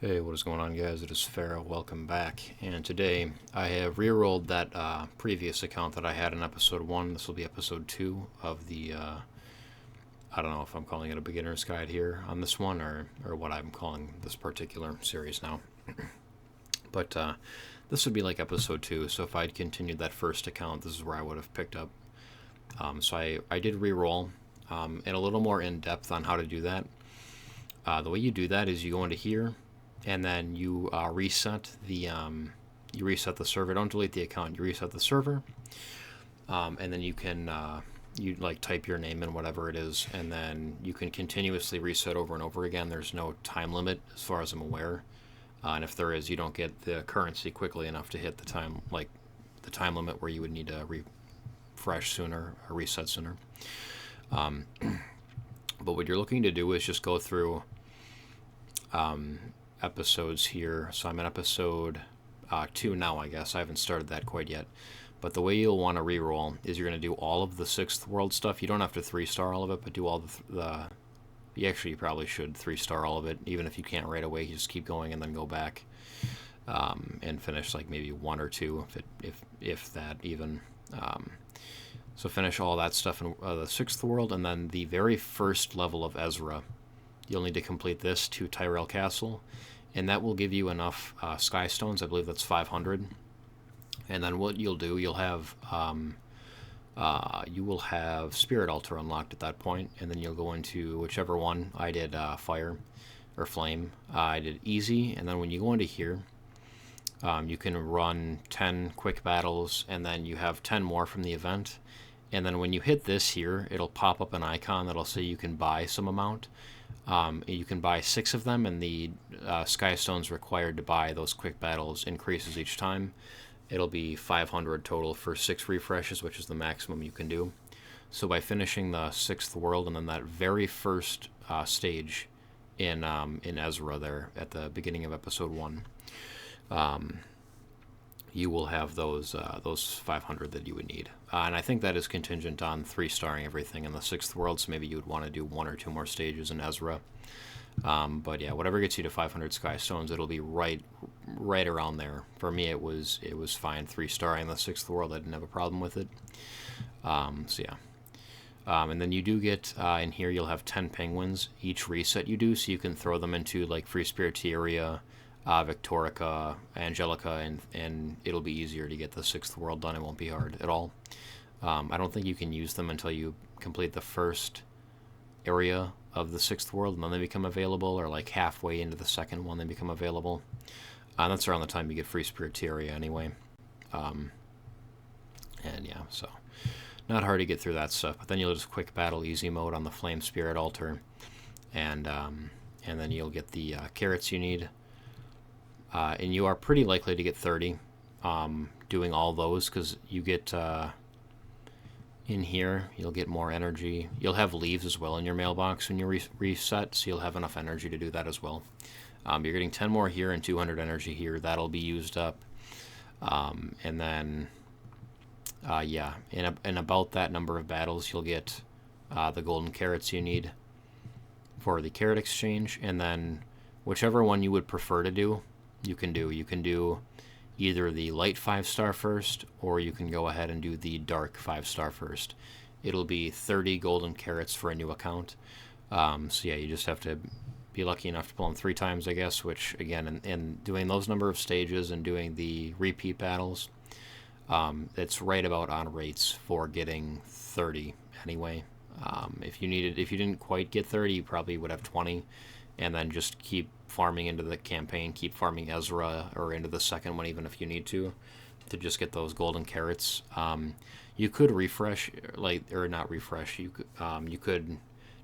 Hey, what is going on, guys? It is Pharaoh. Welcome back. And today I have re-rolled that previous account that I had in episode 1. This will be episode 2 of the, I don't know if I'm calling it a beginner's guide here on this one or what I'm calling this particular series now. But this would be like episode 2, so if I'd continued that first account, this is where I would have picked up. So I did re-roll and a little more in-depth on how to do that. The way you do that is you go into here, and then you reset the server. Don't delete the account. You reset the server, and then you can you like type your name in, whatever it is, and then you can continuously reset over and over again. There's no time limit as far as I'm aware, and if there is, you don't get the currency quickly enough to hit the time limit where you would need to refresh sooner or reset sooner. But what you're looking to do is just go through episodes here. So I'm in episode 2 now, I guess. I haven't started that quite yet. But the way you'll want to re-roll is you're going to do all of the 6th world stuff. You don't have to 3-star all of it, but do all you probably should 3-star all of it, even if you can't right away. You just keep going and then go back and finish like maybe 1 or 2, if that even. So finish all that stuff in the 6th world, and then the very first level of Ezra, you'll need to complete this to Tyrell Castle, and that will give you enough Sky Stones. I believe that's 500. And then what you'll do, you will have Spirit Altar unlocked at that point, and then you'll go into whichever one. I did Fire or Flame. I did Easy, and then when you go into here, you can run 10 quick battles, and then you have 10 more from the event. And then when you hit this here, it'll pop up an icon that'll say you can buy some amount. You can buy 6 of them, and the Sky Stones required to buy those quick battles increases each time. It'll be 500 total for 6 refreshes, which is the maximum you can do. So by finishing the 6th world and then that very first stage in Ezra there at the beginning of episode 1, you will have those 500 that you would need. And I think that is contingent on 3-starring everything in the 6th world, so maybe you would want to do 1 or 2 more stages in Ezra. But yeah, whatever gets you to 500 Sky Stones, it'll be right around there. For me, it was fine 3-starring the 6th world. I didn't have a problem with it. So yeah. And then you do get, in here, you'll have 10 penguins each reset you do, so you can throw them into like Free Spiritia, Victorica, Angelica, and it'll be easier to get the 6th world done. It won't be hard at all. I don't think you can use them until you complete the first area of the 6th world, and then they become available, or like halfway into the second one they become available. And that's around the time you get Free Spiritia anyway. And yeah, so not hard to get through that stuff. But then you'll just quick battle easy mode on the Flame Spirit Altar, and then you'll get the carrots you need. And you are pretty likely to get 30 doing all those, because you get in here, you'll get more energy. You'll have leaves as well in your mailbox when you reset, so you'll have enough energy to do that as well. You're getting 10 more here and 200 energy here. That'll be used up. And then, yeah, in about that number of battles, you'll get the golden carrots you need for the carrot exchange. And then whichever one you would prefer to do, you can do either the light 5-star first, or you can go ahead and do the dark 5-star first. It'll be 30 golden carrots for a new account. So yeah, you just have to be lucky enough to pull them 3 times, I guess, which again, in doing those number of stages and doing the repeat battles, it's right about on rates for getting 30 anyway. If you didn't quite get 30, you probably would have 20, and then just keep farming into the campaign, keep farming Ezra or into the second one, even if you need to just get those golden carrots. You could refresh, or not refresh. You could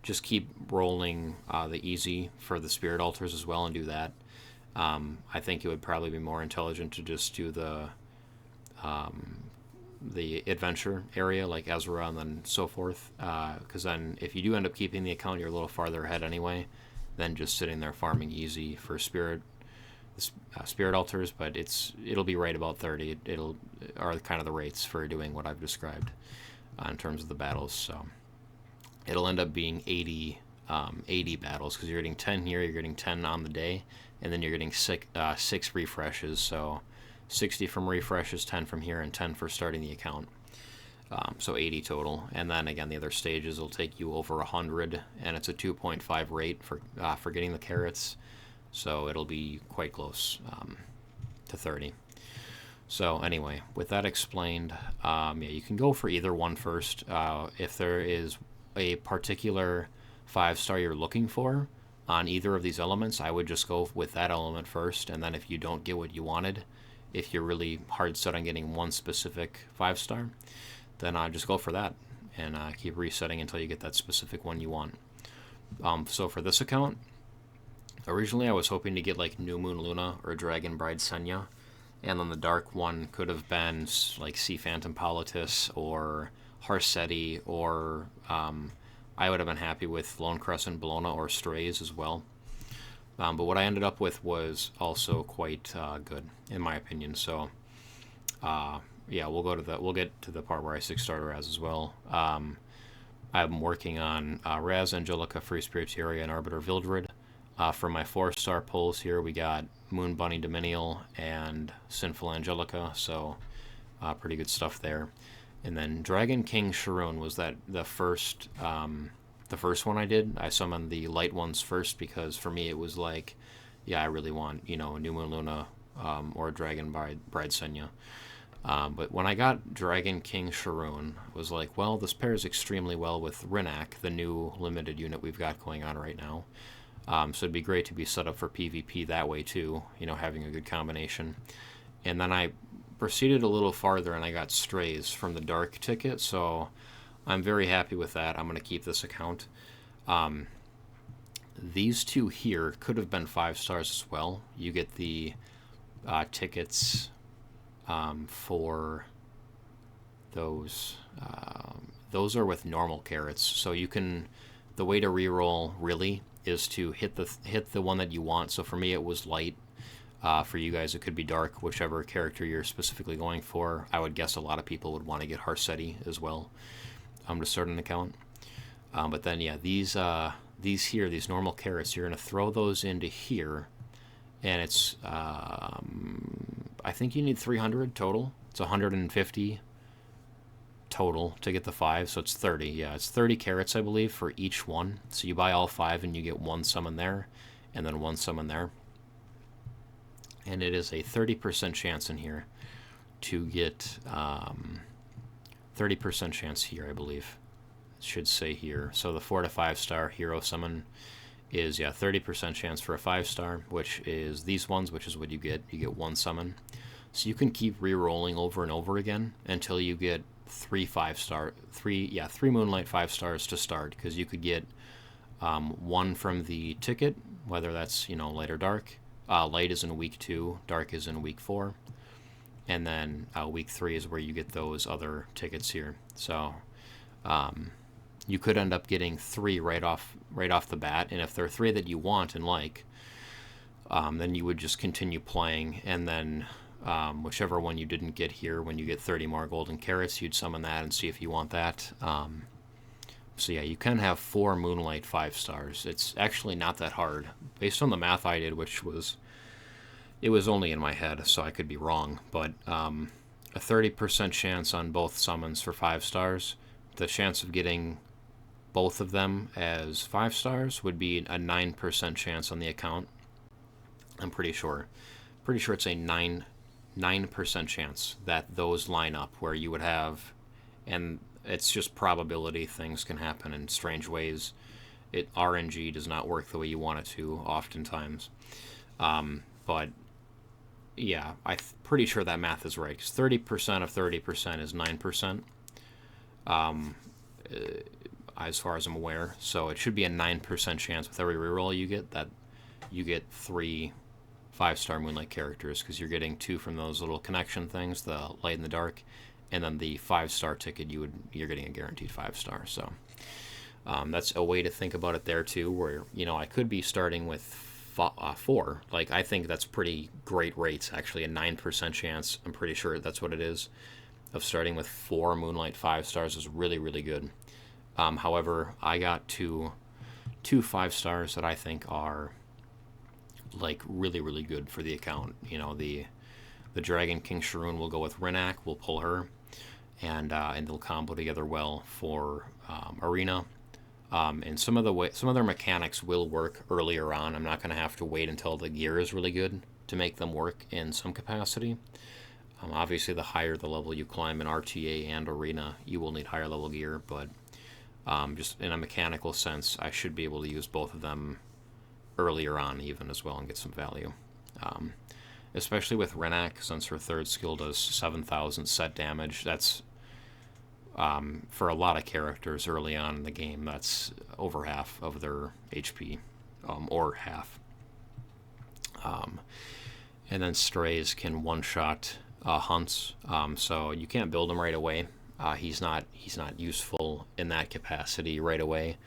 just keep rolling the easy for the Spirit Altars as well and do that. I think it would probably be more intelligent to just do the adventure area like Ezra and then so forth, because then if you do end up keeping the account, you're a little farther ahead anyway than just sitting there farming easy for Spirit Altars. But it'll be right about 30. It'll are kind of the rates for doing what I've described in terms of the battles. So it'll end up being 80 80 battles, because you're getting 10 here, you're getting 10 on the day, and then you're getting six refreshes. So 60 from refreshes, 10 from here, and 10 for starting the account. So 80 total. And then again, the other stages will take you over 100, and it's a 2.5 rate for getting the carrots. So it'll be quite close to 30. So anyway, with that explained, yeah, you can go for either one first. If there is a particular 5-star you're looking for on either of these elements, I would just go with that element first. And then if you don't get what you wanted, if you're really hard set on getting one specific 5-star, then just go for that and keep resetting until you get that specific one you want. So for this account, originally I was hoping to get like New Moon Luna or Dragon Bride Senya, and then the dark one could have been like Sea Phantom Politis or Harseti, or I would have been happy with Lone Crescent Bellona or Strays as well. But what I ended up with was also quite good in my opinion. So yeah, we'll get to the part where I 6-star Raz as well. I'm working on Raz, Angelica, Free Spiritaria, and Arbiter Vildred. For my 4-star pulls here, we got Moon Bunny Dominial and Sinful Angelica, so pretty good stuff there. And then Dragon King Sharoon was the first one I did. I summoned the light ones first because for me it was like, yeah, I really want a New Moon Luna or Dragon Bride Senya. But when I got Dragon King Sharoon, I was like, well, this pairs extremely well with Rinnak, the new limited unit we've got going on right now. So it'd be great to be set up for PvP that way too, having a good combination. And then I proceeded a little farther and I got Strays from the Dark ticket, so I'm very happy with that. I'm going to keep this account. These two here could have been 5-stars as well. You get the tickets for those. Those are with normal carrots, so you can. The way to reroll really is to hit the one that you want. So for me, it was light. For you guys, it could be dark, whichever character you're specifically going for. I would guess a lot of people would want to get Harseti as well to start an account. But then, yeah, these normal carrots, you're going to throw those into here, and it's, I think you need 300 total. It's 150 total to get the 5, so it's 30. Yeah, it's 30 carrots, I believe, for each one. So you buy all 5 and you get one summon there, and then one summon there. And it is a 30% chance in here to get 30% chance here, I believe. It should say here. So the 4 to 5-star hero summon is, yeah, 30% chance for a 5-star, which is these ones, which is what you get. You get one summon. So you can keep re-rolling over and over again until you get three Moonlight 5-stars to start, because you could get one from the ticket, whether that's light or dark. Light is in week 2, dark is in week 4, and then week 3 is where you get those other tickets here. So you could end up getting 3 right off the bat, and if there are 3 that you want and like, then you would just continue playing, and then whichever one you didn't get here, when you get 30 more golden carrots, you'd summon that and see if you want that. So yeah, you can have 4 Moonlight 5-stars. It's actually not that hard. Based on the math I did, it was only in my head, so I could be wrong, but a 30% chance on both summons for 5-stars. The chance of getting both of them as 5-stars would be a 9% chance on the account. I'm pretty sure it's a 9% chance that those line up, where you would have, and it's just probability. Things can happen in strange ways. RNG does not work the way you want it to oftentimes. But yeah, I'm pretty sure that math is right, because 30% of 30% is 9%, as far as I'm aware. So it should be a 9% chance with every reroll you get that you get 3 5-star Moonlight characters, because you're getting 2 from those little connection things, the light and the dark, and then the 5-star ticket you're getting a guaranteed 5-star. So that's a way to think about it there too, where I could be starting with 4. Like, I think that's pretty great rates, actually. A 9% chance, I'm pretty sure that's what it is, of starting with 4 Moonlight 5-stars is really, really good. However, I got to two 5-stars that I think are like really, really good for the account. The Dragon King Sharoon will go with Renak. We'll pull her, and they'll combo together well for Arena. And some of their mechanics will work earlier on. I'm not going to have to wait until the gear is really good to make them work in some capacity. Obviously, the higher the level you climb in RTA and Arena, you will need higher level gear, but just in a mechanical sense, I should be able to use both of them earlier on even as well and get some value. Especially with Renak, since her third skill does 7,000 set damage. That's, for a lot of characters early on in the game, that's over half of their HP, or half. And then Strays can one-shot hunts, so you can't build him right away. He's not useful in that capacity right away.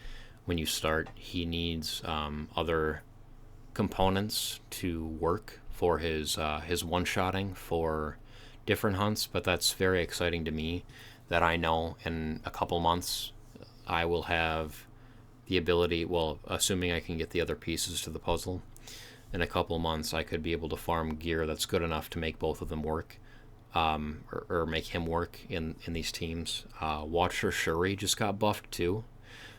When you start, he needs other components to work for his one-shotting for different hunts, but that's very exciting to me that I know in a couple months I will have the ability, well, assuming I can get the other pieces to the puzzle, in a couple months I could be able to farm gear that's good enough to make both of them work, or make him work in these teams. Watcher Shuri just got buffed too,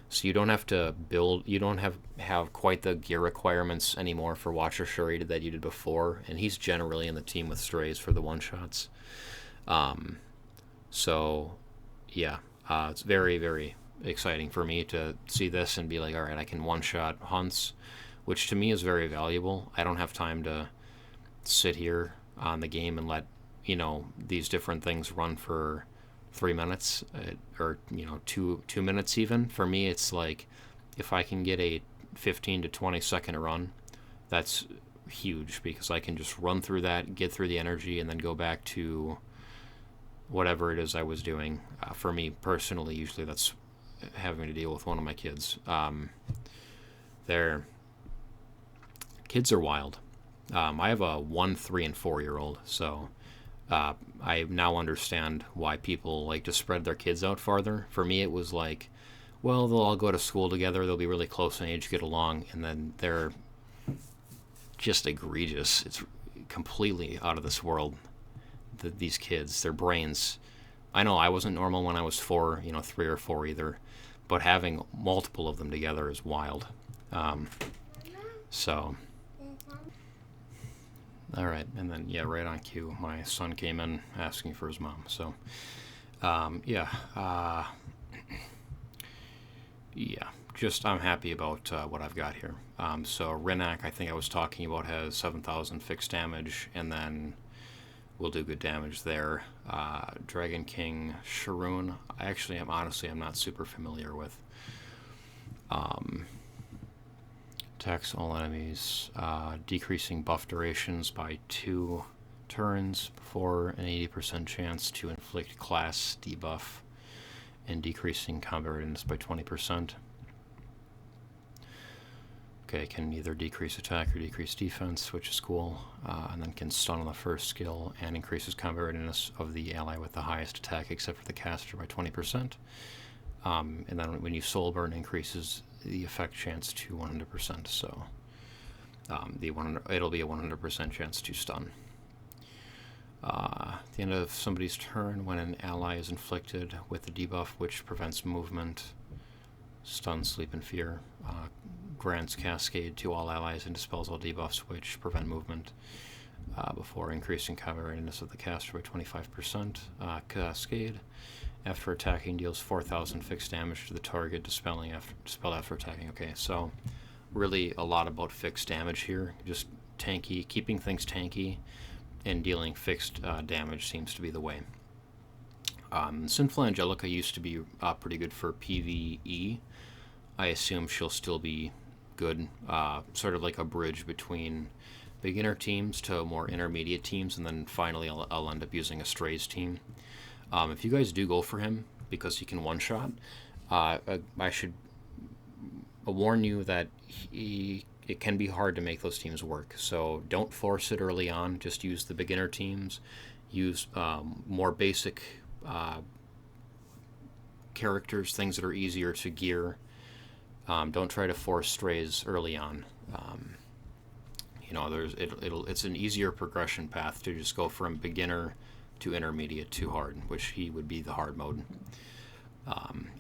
so you don't have to build, you don't have quite the gear requirements anymore for Watcher Shuri that you did before, and he's generally in the team with Strays for the one-shots. So yeah, it's very, very exciting for me to see this and be like, all right, I can one-shot hunts, which to me is very valuable. I don't have time to sit here on the game and let these different things run for 3 minutes, or 2 minutes even. For me, it's like if I can get a 15 to 20 second run, that's huge, because I can just run through that, get through the energy, and then go back to whatever it is I was doing. For me personally, usually that's having to deal with one of my kids. Their kids are wild. I have a 1, 3, and 4-year-old, so I now understand why people like to spread their kids out farther. For me, it was like, well, they'll all go to school together, they'll be really close in age, get along, and then they're just egregious. It's completely out of this world. These kids, their brains. I know I wasn't normal when I was 4, 3 or 4 either, but having multiple of them together is wild. So, all right, and then yeah, right on cue, my son came in asking for his mom. So, yeah, just I'm happy about what I've got here. So Renak, I think I was talking about, has 7,000 fixed damage, and then will do good damage there. Dragon King Sharoon, I'm not super familiar with. Attacks all enemies, decreasing buff durations by 2 turns for an 80% chance to inflict class debuff, and decreasing combat readiness by 20%. Okay, can either decrease attack or decrease defense, which is cool, and then can stun on the first skill, and increases combat readiness of the ally with the highest attack except for the caster by 20%. And then when you soul burn, increases the effect chance to 100%, so it'll be a 100% chance to stun. At the end of somebody's turn, when an ally is inflicted with a debuff which prevents movement, stun, sleep, and fear, grants Cascade to all allies and dispels all debuffs which prevent movement, before increasing combat readiness of the caster by 25%. Cascade, after attacking, deals 4,000 fixed damage to the target, dispelled after attacking. Okay, so really a lot about fixed damage here. Just tanky, keeping things tanky and dealing fixed damage seems to be the way. Sinful Angelica used to be pretty good for PvE. I assume she'll still be good, sort of like a bridge between beginner teams to more intermediate teams, and then finally I'll end up using a Strays team. If you guys do go for him, because he can one-shot, I should warn you that it can be hard to make those teams work. So don't force it early on. Just use the beginner teams. Use more basic characters, things that are easier to gear. Don't try to force strays early on. It's an easier progression path to just go from beginner to intermediate to hard, which he would be the hard mode.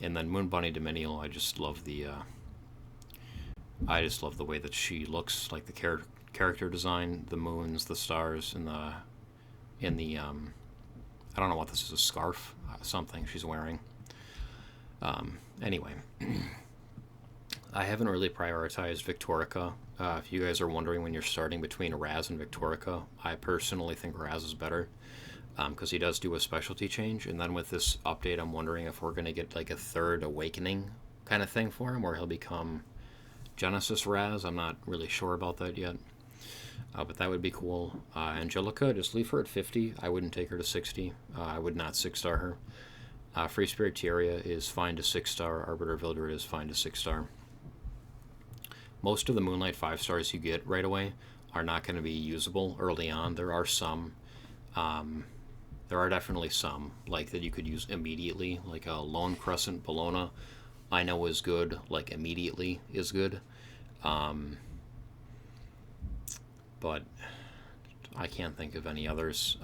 And then Moon Bunny Dominial, I just love the way that she looks, like the character design, the moons, the stars, and the I don't know what this is, a scarf, something she's wearing. Anyway, I haven't really prioritized Victorica. If you guys are wondering when you're starting between Raz and Victorica, I personally think Raz is better because he does do a specialty change. And then with this update, I'm wondering if we're going to get like a third awakening kind of thing for him where he'll become Genesis Raz. I'm not really sure about that yet. But that would be cool. Angelica, just leave her at 50. I wouldn't take her to 60. I would not 6-star her. Free Spirit Tieria is fine to 6-star. Arbiter Vildred is fine to 6-star. Most of the Moonlight 5-stars you get right away are not going to be usable early on. There are some. There are definitely some, like that you could use immediately, like a Lone Crescent Bellona. I know is good, like immediately is good. But I can't think of any others.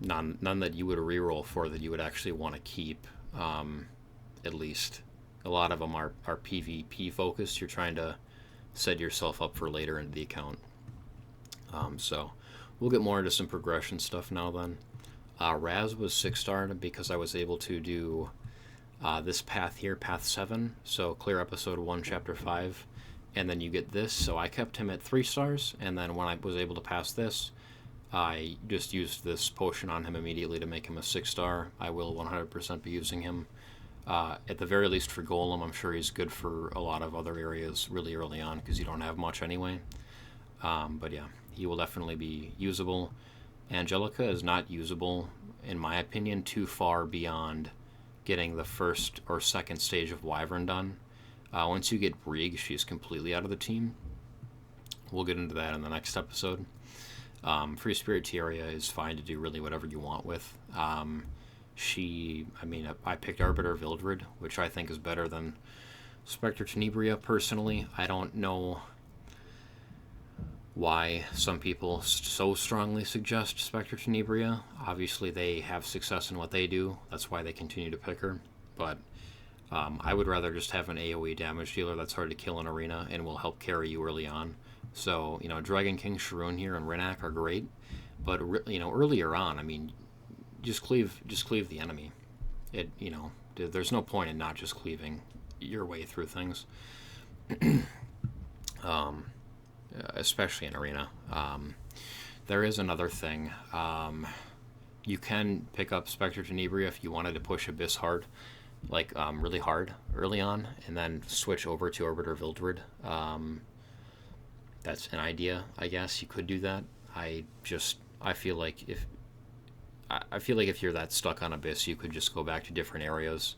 None that you would reroll for that you would actually want to keep, at least. A lot of them are PvP focused. You're trying to set yourself up for later into the account. So we'll get more into some progression stuff now then. Raz was 6-star because I was able to do this path here, path 7. So clear episode 1, chapter 5. And then you get this. So I kept him at 3 stars. And then when I was able to pass this, I just used this potion on him immediately to make him a 6-star. I will 100% be using him. At the very least for Golem. I'm sure he's good for a lot of other areas really early on because you don't have much anyway. But yeah, he will definitely be usable. Angelica is not usable, in my opinion, too far beyond getting the first or second stage of Wyvern done. Once you get Brig, she's completely out of the team. We'll get into that in the next episode. Free Spirit Tieria is fine to do really whatever you want with. I picked Arbiter Vildred, which I think is better than Spectre Tenebria personally. I don't know why some people so strongly suggest Spectre Tenebria. Obviously, they have success in what they do. That's why they continue to pick her. But I would rather just have an AoE damage dealer that's hard to kill in Arena and will help carry you early on. So, Dragon King, Sharoon here, and Rinnak are great. But, earlier on, just cleave the enemy. There's no point in not just cleaving your way through things. Especially in Arena. There is another thing. You can pick up Spectre Tenebria if you wanted to push Abyss hard, really hard early on, and then switch over to Arbiter Vildred. That's an idea, I guess. You could do that. I feel like if you're that stuck on Abyss, you could just go back to different areas,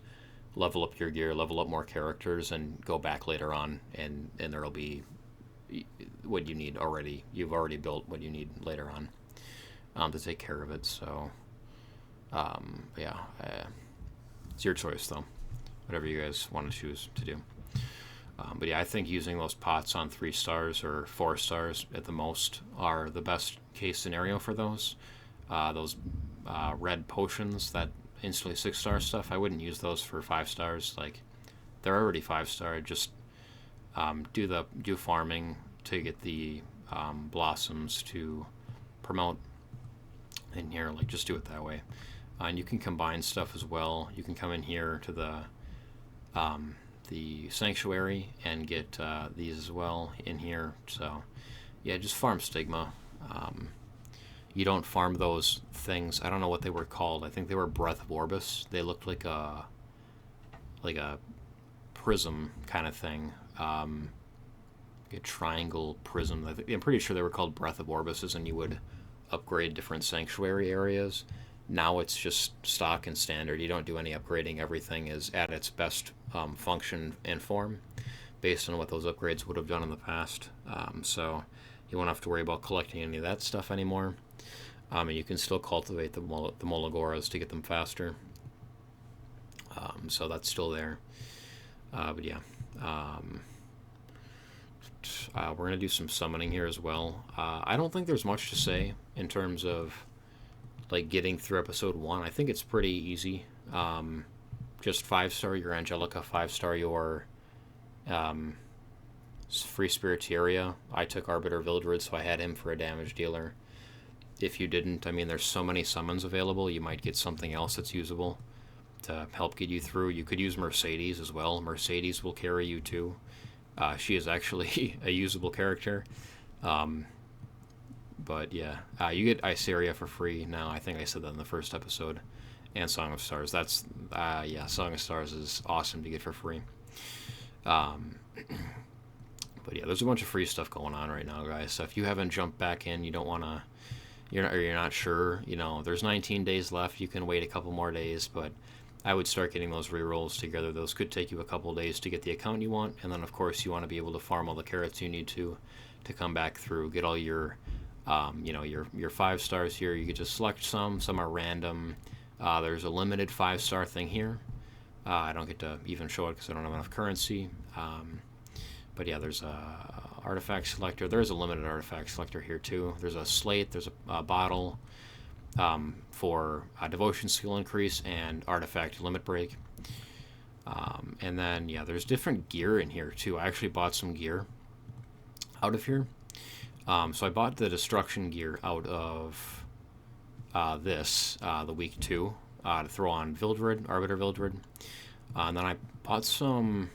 level up your gear, level up more characters, and go back later on, and there'll be what you need already. You've already built what you need later on to take care of it. So, it's your choice though. Whatever you guys want to choose to do. But yeah, I think using those pots on 3 stars or 4 stars at the most are the best case scenario for those. Those red potions that instantly 6-star stuff, I wouldn't use those for 5 stars. Like, they're already 5-star. Just do farming to get the blossoms to promote in here. Like, just do it that way. And you can combine stuff as well. You can come in here to the sanctuary and get these as well in here. So yeah, just farm Stigma. You don't farm those things. I don't know what they were called. I think they were Breath of Orbis. They looked like a prism kind of thing. A triangle prism. I'm pretty sure they were called Breath of Orbises, and you would upgrade different sanctuary areas. Now it's just stock and standard. You don't do any upgrading. Everything is at its best function and form based on what those upgrades would have done in the past. So you won't have to worry about collecting any of that stuff anymore. And you can still cultivate the Molagoras to get them faster. So that's still there. But yeah, um, we're gonna do some summoning here as well. I don't think there's much to say in terms of like getting through episode 1. I think it's pretty easy. Just 5-star your Angelica, 5-star your um, Free Spiritaria. I took Arbiter Vildred, so I had him for a damage dealer. If you didn't, I mean, there's so many summons available, you might get something else that's usable to help get you through. You could use Mercedes as well. Mercedes will carry you too. She is actually a usable character. Um, but yeah, you get Iceria for free now. I think I said that in the first episode. And Song of Stars. That's, yeah, Song of Stars is awesome to get for free. Um, but yeah, there's a bunch of free stuff going on right now, guys. So if you haven't jumped back in, you don't want to, you're not sure, there's 19 days left. You can wait a couple more days, but I would start getting those rerolls together. Those could take you a couple days to get the account you want, and then of course you want to be able to farm all the carrots you need to come back through, get all your, your 5-stars here. You could just select some. Some are random. There's a limited 5-star thing here. I don't get to even show it because I don't have enough currency. But yeah, there's a artifact selector. There's a limited artifact selector here too. There's a slate. There's a bottle for devotion skill increase and artifact limit break. And then yeah, there's different gear in here too. I actually bought some gear out of here. So I bought the destruction gear out of the week 2 to throw on Vildred, Arbiter Vildred. And then I bought some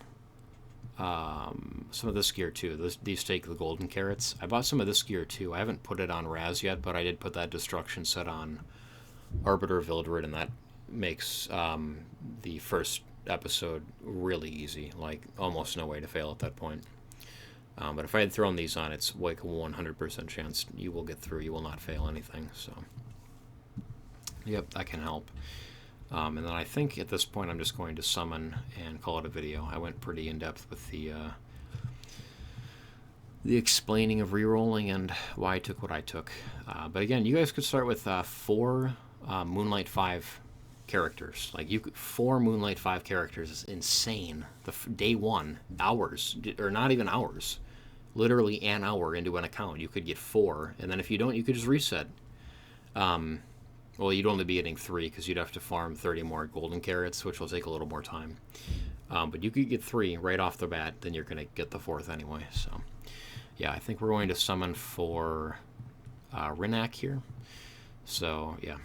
of this gear too. These take the golden carrots. I bought some of this gear too. I haven't put it on Raz yet, but I did put that destruction set on Arbiter Vildred, and that makes the first episode really easy. Like almost no way to fail at that point. But if I had thrown these on, it's like a 100% chance you will get through. You will not fail anything. So, yep, that can help. And then I think at this point I'm just going to summon and call it a video. I went pretty in depth with the explaining of rerolling and why I took what I took. But again, you guys could start with 4 Moonlight 5 characters. Like 4 Moonlight 5 characters is insane. Day 1, hours, or not even hours, literally an hour into an account, you could get 4, and then if you don't, you could just reset. Well, you'd only be getting 3 because you'd have to farm 30 more golden carrots, which will take a little more time. But you could get 3 right off the bat, then you're going to get the 4th anyway. So, yeah, I think we're going to summon for Rinnak here. So, yeah.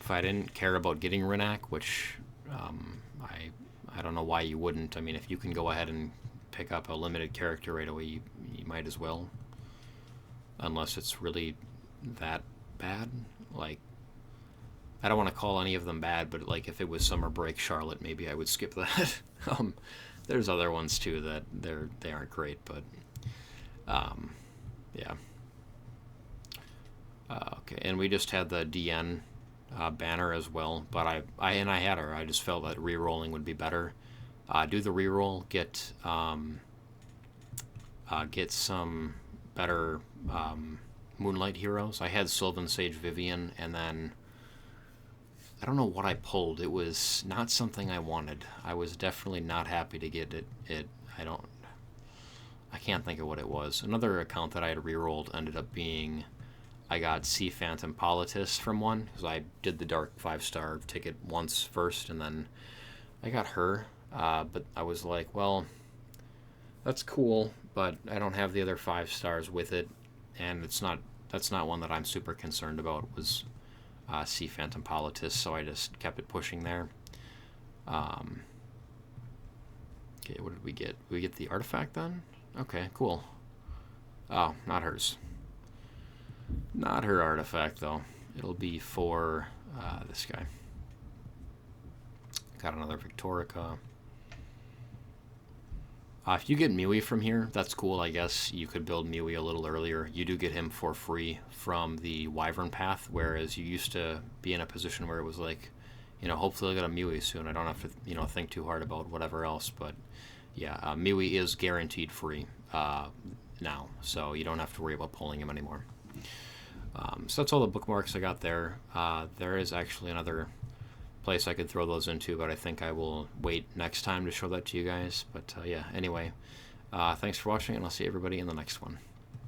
If I didn't care about getting Rinnak, which I don't know why you wouldn't. I mean, if you can go ahead and pick up a limited character right away, you might as well. Unless it's really that bad. Like, I don't want to call any of them bad, but like if it was Summer Break Charlotte, maybe I would skip that. There's other ones too that they aren't great, but yeah. Okay, and we just had the DN banner as well, but I had her. I just felt that re-rolling would be better. Do the re-roll, get some better Moonlight heroes. I had Sylvan Sage Vivian, and then I don't know what I pulled. It was not something I wanted. I was definitely not happy to get it. I can't think of what it was. Another account that I had re-rolled ended up being, I got Sea Phantom Politis from one, because I did the Dark 5-star ticket once first, and then I got her. But I was like, well, that's cool, but I don't have the other 5 stars with it, and that's not one that I'm super concerned about, was Sea Phantom Politis, so I just kept it pushing there. Okay, what did we get? We get the artifact then? Okay, cool. Oh, not hers. Not her artifact, though. It'll be for this guy. Got another Victorica. If you get Miwi from here, that's cool, I guess. You could build Miwi a little earlier. You do get him for free from the Wyvern Path, whereas you used to be in a position where it was like, hopefully I'll get a Miwi soon. I don't have to, think too hard about whatever else. But, yeah, Miwi is guaranteed free now, so you don't have to worry about pulling him anymore. So that's all the bookmarks I got there. There is actually another place I could throw those into, but I think I will wait next time to show that to you guys. But yeah, anyway, thanks for watching, and I'll see everybody in the next one.